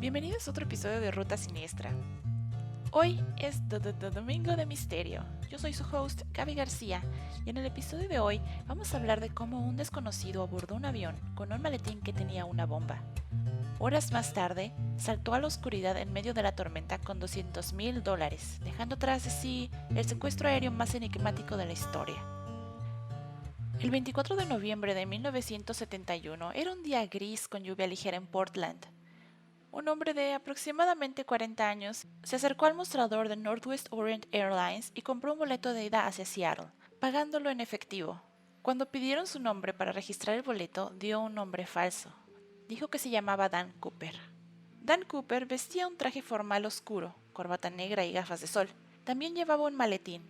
Bienvenidos a otro episodio de Ruta Siniestra. Hoy es Domingo de Misterio. Yo soy su host, Gaby García, y en el episodio de hoy vamos a hablar de cómo un desconocido abordó un avión con un maletín que tenía una bomba. Horas más tarde, saltó a la oscuridad en medio de la tormenta con $200,000, dejando tras de sí el secuestro aéreo más enigmático de la historia. El 24 de noviembre de 1971 era un día gris con lluvia ligera en Portland. Un hombre de aproximadamente 40 años se acercó al mostrador de Northwest Orient Airlines y compró un boleto de ida hacia Seattle, pagándolo en efectivo. Cuando pidieron su nombre para registrar el boleto, dio un nombre falso. Dijo que se llamaba Dan Cooper. Dan Cooper vestía un traje formal oscuro, corbata negra y gafas de sol. También llevaba un maletín.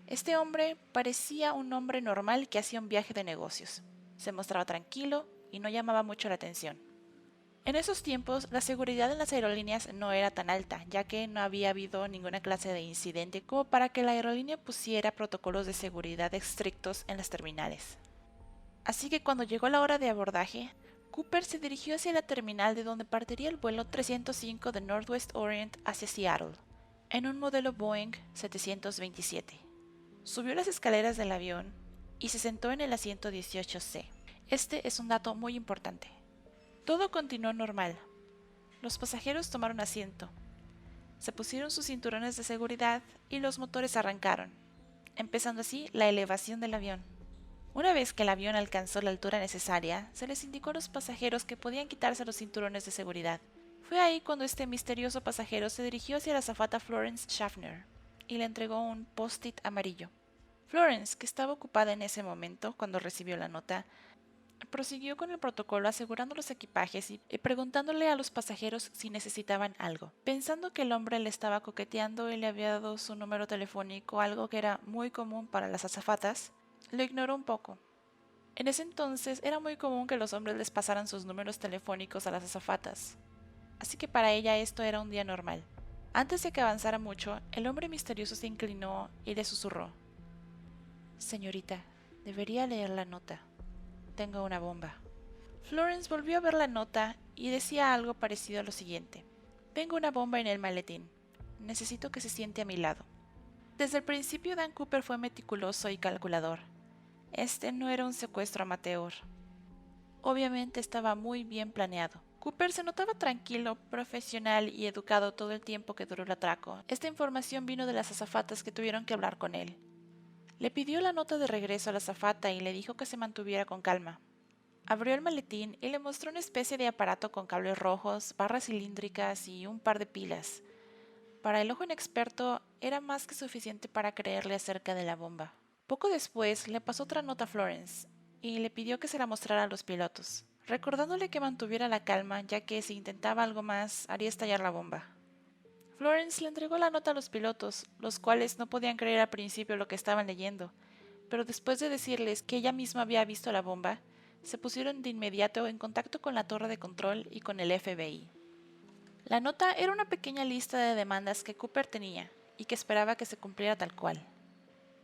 Este hombre parecía un hombre normal que hacía un viaje de negocios. Se mostraba tranquilo y no llamaba mucho la atención. En esos tiempos, la seguridad en las aerolíneas no era tan alta, ya que no había habido ninguna clase de incidente como para que la aerolínea pusiera protocolos de seguridad estrictos en las terminales. Así que cuando llegó la hora de abordaje, Cooper se dirigió hacia la terminal de donde partiría el vuelo 305 de Northwest Orient hacia Seattle, en un modelo Boeing 727. Subió las escaleras del avión y se sentó en el asiento 18C. Este es un dato muy importante. Todo continuó normal. Los pasajeros tomaron asiento, se pusieron sus cinturones de seguridad y los motores arrancaron, empezando así la elevación del avión. Una vez que el avión alcanzó la altura necesaria, se les indicó a los pasajeros que podían quitarse los cinturones de seguridad. Fue ahí cuando este misterioso pasajero se dirigió hacia la azafata Florence Schaffner y le entregó un post-it amarillo. Florence, que estaba ocupada en ese momento cuando recibió la nota, prosiguió con el protocolo asegurando los equipajes y preguntándole a los pasajeros si necesitaban algo. Pensando que el hombre le estaba coqueteando y le había dado su número telefónico, algo que era muy común para las azafatas, lo ignoró un poco. En ese entonces era muy común que los hombres les pasaran sus números telefónicos a las azafatas, así que para ella esto era un día normal. Antes de que avanzara mucho, el hombre misterioso se inclinó y le susurró: «Señorita, debería leer la nota. Tengo una bomba». Florence volvió a ver la nota y decía algo parecido a lo siguiente: «Tengo una bomba en el maletín. Necesito que se siente a mi lado». Desde el principio Dan Cooper fue meticuloso y calculador. Este no era un secuestro amateur. Obviamente estaba muy bien planeado. Cooper se notaba tranquilo, profesional y educado todo el tiempo que duró el atraco. Esta información vino de las azafatas que tuvieron que hablar con él. Le pidió la nota de regreso a la azafata y le dijo que se mantuviera con calma. Abrió el maletín y le mostró una especie de aparato con cables rojos, barras cilíndricas y un par de pilas. Para el ojo inexperto era más que suficiente para creerle acerca de la bomba. Poco después le pasó otra nota a Florence y le pidió que se la mostrara a los pilotos, recordándole que mantuviera la calma, ya que si intentaba algo más haría estallar la bomba. Florence le entregó la nota a los pilotos, los cuales no podían creer al principio lo que estaban leyendo, pero después de decirles que ella misma había visto la bomba, se pusieron de inmediato en contacto con la torre de control y con el FBI. La nota era una pequeña lista de demandas que Cooper tenía y que esperaba que se cumpliera tal cual.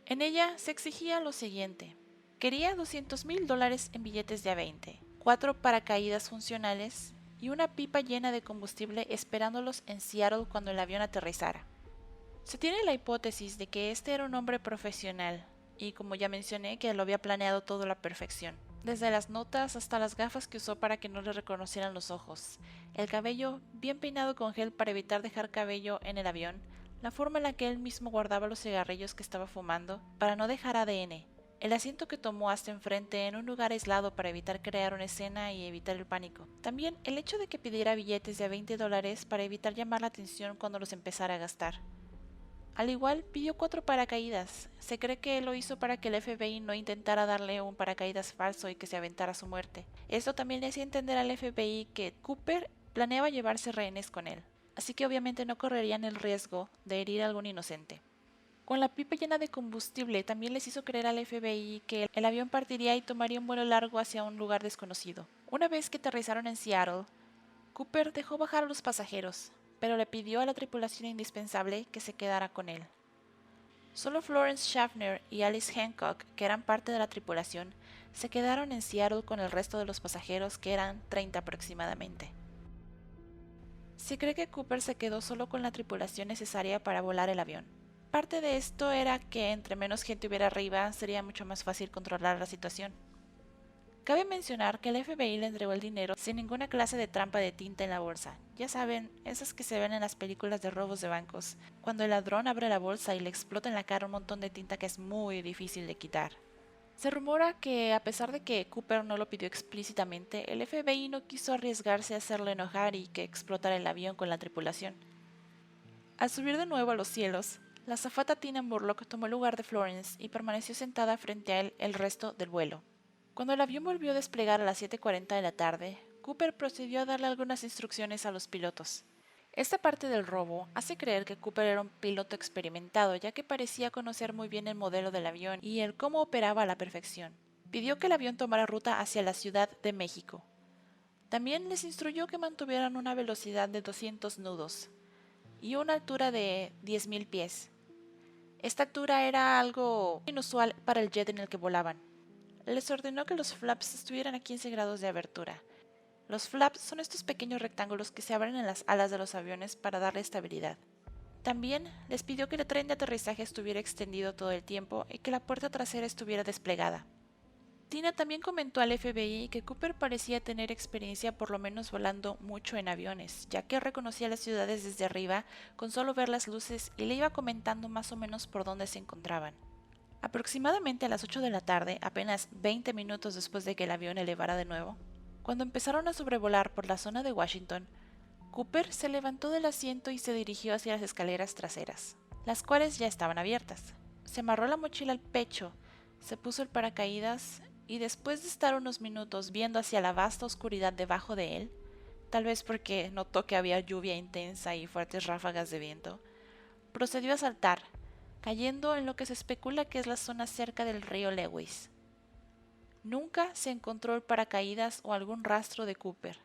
En ella se exigía lo siguiente: quería $200,000 en billetes de A20, 4 paracaídas funcionales y una pipa llena de combustible esperándolos en Seattle cuando el avión aterrizara. Se tiene la hipótesis de que este era un hombre profesional y, como ya mencioné, que lo había planeado todo a la perfección. Desde las notas hasta las gafas que usó para que no le reconocieran los ojos, el cabello bien peinado con gel para evitar dejar cabello en el avión, la forma en la que él mismo guardaba los cigarrillos que estaba fumando para no dejar ADN, el asiento que tomó hasta enfrente en un lugar aislado para evitar crear una escena y evitar el pánico. También el hecho de que pidiera billetes de $20 para evitar llamar la atención cuando los empezara a gastar. Al igual, pidió 4 paracaídas. Se cree que lo hizo para que el FBI no intentara darle un paracaídas falso y que se aventara a su muerte. Esto también le hacía entender al FBI que Cooper planeaba llevarse rehenes con él, así que obviamente no correrían el riesgo de herir a algún inocente. Con la pipa llena de combustible también les hizo creer al FBI que el avión partiría y tomaría un vuelo largo hacia un lugar desconocido. Una vez que aterrizaron en Seattle, Cooper dejó bajar a los pasajeros, pero le pidió a la tripulación indispensable que se quedara con él. Solo Florence Schaffner y Alice Hancock, que eran parte de la tripulación, se quedaron en Seattle con el resto de los pasajeros, que eran 30 aproximadamente. Se cree que Cooper se quedó solo con la tripulación necesaria para volar el avión. Parte de esto era que entre menos gente hubiera arriba sería mucho más fácil controlar la situación. Cabe mencionar que el FBI le entregó el dinero sin ninguna clase de trampa de tinta en la bolsa. Ya saben, esas que se ven en las películas de robos de bancos, cuando el ladrón abre la bolsa y le explota en la cara un montón de tinta que es muy difícil de quitar. Se rumora que, a pesar de que Cooper no lo pidió explícitamente, el FBI no quiso arriesgarse a hacerlo enojar y que explotara el avión con la tripulación. Al subir de nuevo a los cielos, la azafata Tina Murlock tomó el lugar de Florence y permaneció sentada frente a él el resto del vuelo. Cuando el avión volvió a desplegar a las 7:40 de la tarde, Cooper procedió a darle algunas instrucciones a los pilotos. Esta parte del robo hace creer que Cooper era un piloto experimentado, ya que parecía conocer muy bien el modelo del avión y el cómo operaba a la perfección. Pidió que el avión tomara ruta hacia la Ciudad de México. También les instruyó que mantuvieran una velocidad de 200 nudos y una altura de 10.000 pies. Esta altura era algo inusual para el jet en el que volaban. Les ordenó que los flaps estuvieran a 15 grados de abertura. Los flaps son estos pequeños rectángulos que se abren en las alas de los aviones para darle estabilidad. También les pidió que el tren de aterrizaje estuviera extendido todo el tiempo y que la puerta trasera estuviera desplegada. Tina también comentó al FBI que Cooper parecía tener experiencia por lo menos volando mucho en aviones, ya que reconocía las ciudades desde arriba con solo ver las luces y le iba comentando más o menos por dónde se encontraban. Aproximadamente a las 8 de la tarde, apenas 20 minutos después de que el avión elevara de nuevo, cuando empezaron a sobrevolar por la zona de Washington, Cooper se levantó del asiento y se dirigió hacia las escaleras traseras, las cuales ya estaban abiertas. Se amarró la mochila al pecho, se puso el paracaídas y después de estar unos minutos viendo hacia la vasta oscuridad debajo de él, tal vez porque notó que había lluvia intensa y fuertes ráfagas de viento, procedió a saltar, cayendo en lo que se especula que es la zona cerca del río Lewis. Nunca se encontró el paracaídas o algún rastro de Cooper.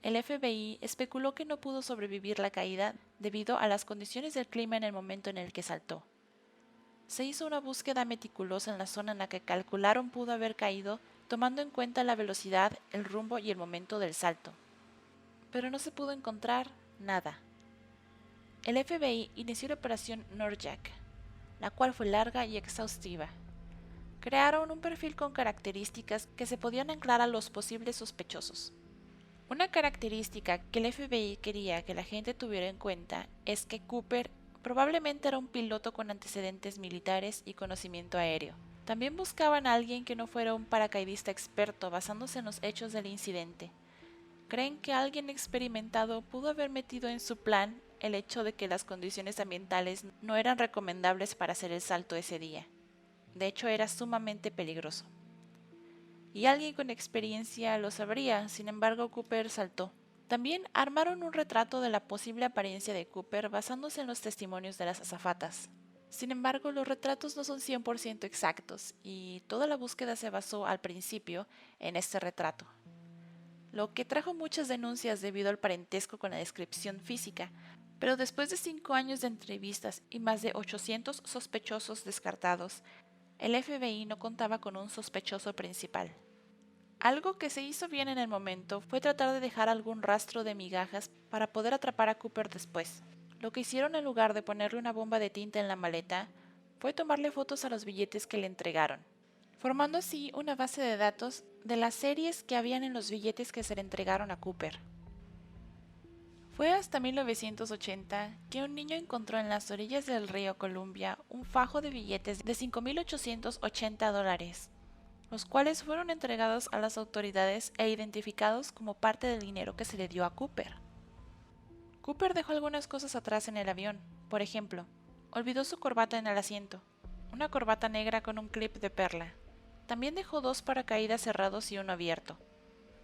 El FBI especuló que no pudo sobrevivir la caída debido a las condiciones del clima en el momento en el que saltó. Se hizo una búsqueda meticulosa en la zona en la que calcularon pudo haber caído, tomando en cuenta la velocidad, el rumbo y el momento del salto. Pero no se pudo encontrar nada. El FBI inició la operación Norjack, la cual fue larga y exhaustiva. Crearon un perfil con características que se podían anclar a los posibles sospechosos. Una característica que el FBI quería que la gente tuviera en cuenta es que Cooper probablemente era un piloto con antecedentes militares y conocimiento aéreo. También buscaban a alguien que no fuera un paracaidista experto basándose en los hechos del incidente. Creen que alguien experimentado pudo haber metido en su plan el hecho de que las condiciones ambientales no eran recomendables para hacer el salto ese día. De hecho, era sumamente peligroso. Y alguien con experiencia lo sabría, sin embargo Cooper saltó. También armaron un retrato de la posible apariencia de Cooper basándose en los testimonios de las azafatas. Sin embargo, los retratos no son 100% exactos y toda la búsqueda se basó al principio en este retrato, lo que trajo muchas denuncias debido al parentesco con la descripción física, pero después de 5 años de entrevistas y más de 800 sospechosos descartados, el FBI no contaba con un sospechoso principal. Algo que se hizo bien en el momento fue tratar de dejar algún rastro de migajas para poder atrapar a Cooper después. Lo que hicieron en lugar de ponerle una bomba de tinta en la maleta fue tomarle fotos a los billetes que le entregaron, formando así una base de datos de las series que habían en los billetes que se le entregaron a Cooper. Fue hasta 1980 que un niño encontró en las orillas del río Columbia un fajo de billetes de $5,880, los cuales fueron entregados a las autoridades e identificados como parte del dinero que se le dio a Cooper. Cooper dejó algunas cosas atrás en el avión. Por ejemplo, olvidó su corbata en el asiento, una corbata negra con un clip de perla. También dejó 2 paracaídas cerrados y uno abierto.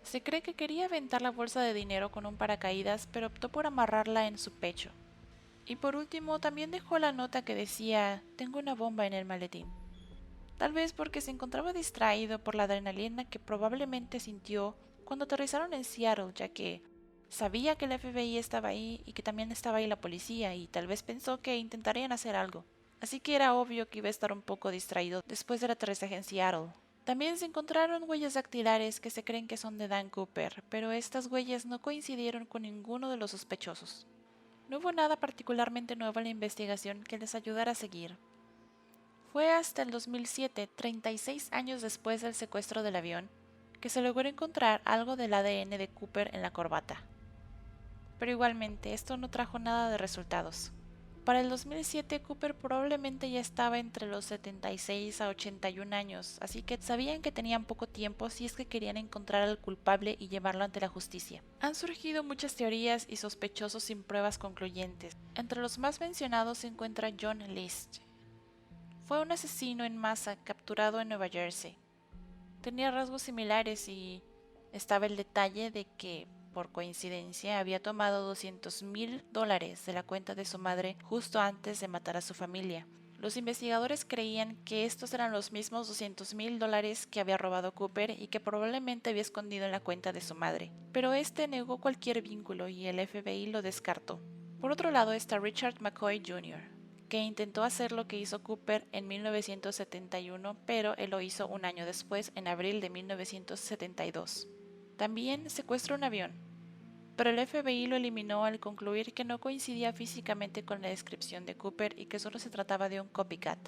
Se cree que quería aventar la bolsa de dinero con un paracaídas, pero optó por amarrarla en su pecho. Y por último, también dejó la nota que decía: "Tengo una bomba en el maletín". Tal vez porque se encontraba distraído por la adrenalina que probablemente sintió cuando aterrizaron en Seattle, ya que sabía que el FBI estaba ahí y que también estaba ahí la policía, y tal vez pensó que intentarían hacer algo. Así que era obvio que iba a estar un poco distraído después del aterrizaje en Seattle. También se encontraron huellas dactilares que se creen que son de Dan Cooper, pero estas huellas no coincidieron con ninguno de los sospechosos. No hubo nada particularmente nuevo en la investigación que les ayudara a seguir. Fue hasta el 2007, 36 años después del secuestro del avión, que se logró encontrar algo del ADN de Cooper en la corbata. Pero igualmente, esto no trajo nada de resultados. Para el 2007, Cooper probablemente ya estaba entre los 76 a 81 años, así que sabían que tenían poco tiempo si es que querían encontrar al culpable y llevarlo ante la justicia. Han surgido muchas teorías y sospechosos sin pruebas concluyentes. Entre los más mencionados se encuentra John List. Fue un asesino en masa capturado en Nueva Jersey. Tenía rasgos similares y estaba el detalle de que, por coincidencia, había tomado $200,000 de la cuenta de su madre justo antes de matar a su familia. Los investigadores creían que estos eran los mismos $200,000 que había robado Cooper y que probablemente había escondido en la cuenta de su madre. Pero este negó cualquier vínculo y el FBI lo descartó. Por otro lado está Richard McCoy Jr., que intentó hacer lo que hizo Cooper en 1971, pero él lo hizo un año después, en abril de 1972. También secuestró un avión, pero el FBI lo eliminó al concluir que no coincidía físicamente con la descripción de Cooper y que solo se trataba de un copycat.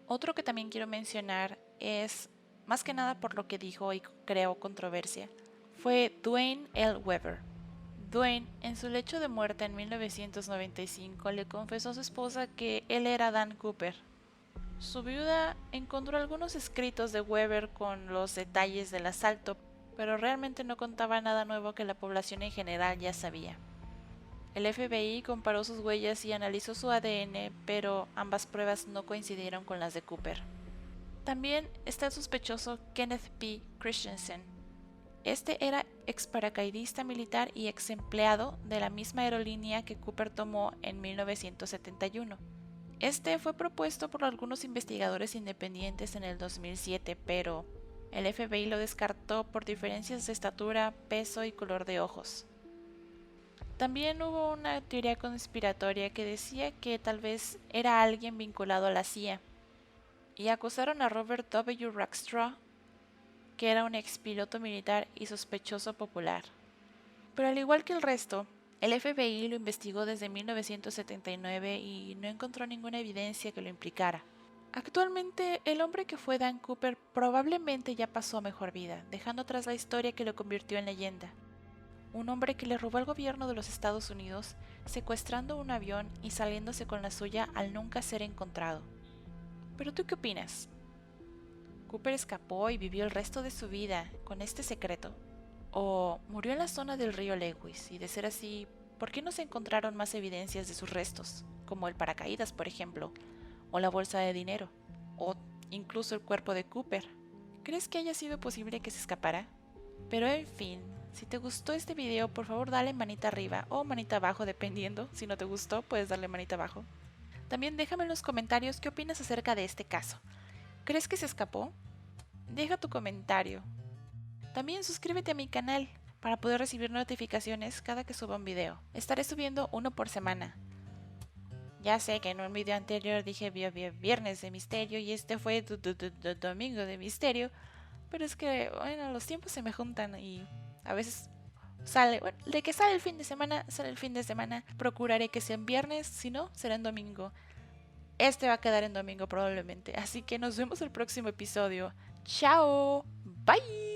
Otro que también quiero mencionar es, más que nada por lo que dijo y creó controversia, fue Dwayne L. Weber. Dwayne, en su lecho de muerte en 1995, le confesó a su esposa que él era Dan Cooper. Su viuda encontró algunos escritos de Weber con los detalles del asalto, pero realmente no contaba nada nuevo que la población en general ya sabía. El FBI comparó sus huellas y analizó su ADN, pero ambas pruebas no coincidieron con las de Cooper. También está el sospechoso Kenneth P. Christensen. Este era ex paracaidista militar y ex empleado de la misma aerolínea que Cooper tomó en 1971. Este fue propuesto por algunos investigadores independientes en el 2007, pero el FBI lo descartó por diferencias de estatura, peso y color de ojos. También hubo una teoría conspiratoria que decía que tal vez era alguien vinculado a la CIA, y acusaron a Robert W. Rackstraw, que era un expiloto militar y sospechoso popular. Pero al igual que el resto, el FBI lo investigó desde 1979 y no encontró ninguna evidencia que lo implicara. Actualmente, el hombre que fue Dan Cooper probablemente ya pasó a mejor vida, dejando atrás la historia que lo convirtió en leyenda. Un hombre que le robó al gobierno de los Estados Unidos, secuestrando un avión y saliéndose con la suya al nunca ser encontrado. ¿Pero tú qué opinas? ¿Cooper escapó y vivió el resto de su vida con este secreto? ¿O murió en la zona del río Lewis? Y de ser así, ¿por qué no se encontraron más evidencias de sus restos, como el paracaídas, por ejemplo, o la bolsa de dinero, o incluso el cuerpo de Cooper? ¿Crees que haya sido posible que se escapara? Pero en fin, si te gustó este video, por favor dale manita arriba o manita abajo, dependiendo. Si no te gustó, puedes darle manita abajo. También déjame en los comentarios qué opinas acerca de este caso. ¿Crees que se escapó? Deja tu comentario. También suscríbete a mi canal para poder recibir notificaciones cada que suba un video. Estaré subiendo uno por semana. Ya sé que en un video anterior dije viernes de misterio y este fue domingo de misterio, pero es que, bueno, los tiempos se me juntan y a veces sale, bueno, de que sale el fin de semana, sale el fin de semana. Procuraré que sea en viernes, si no, será en domingo. Este va a quedar en domingo probablemente, así que nos vemos el próximo episodio. ¡Chao! ¡Bye!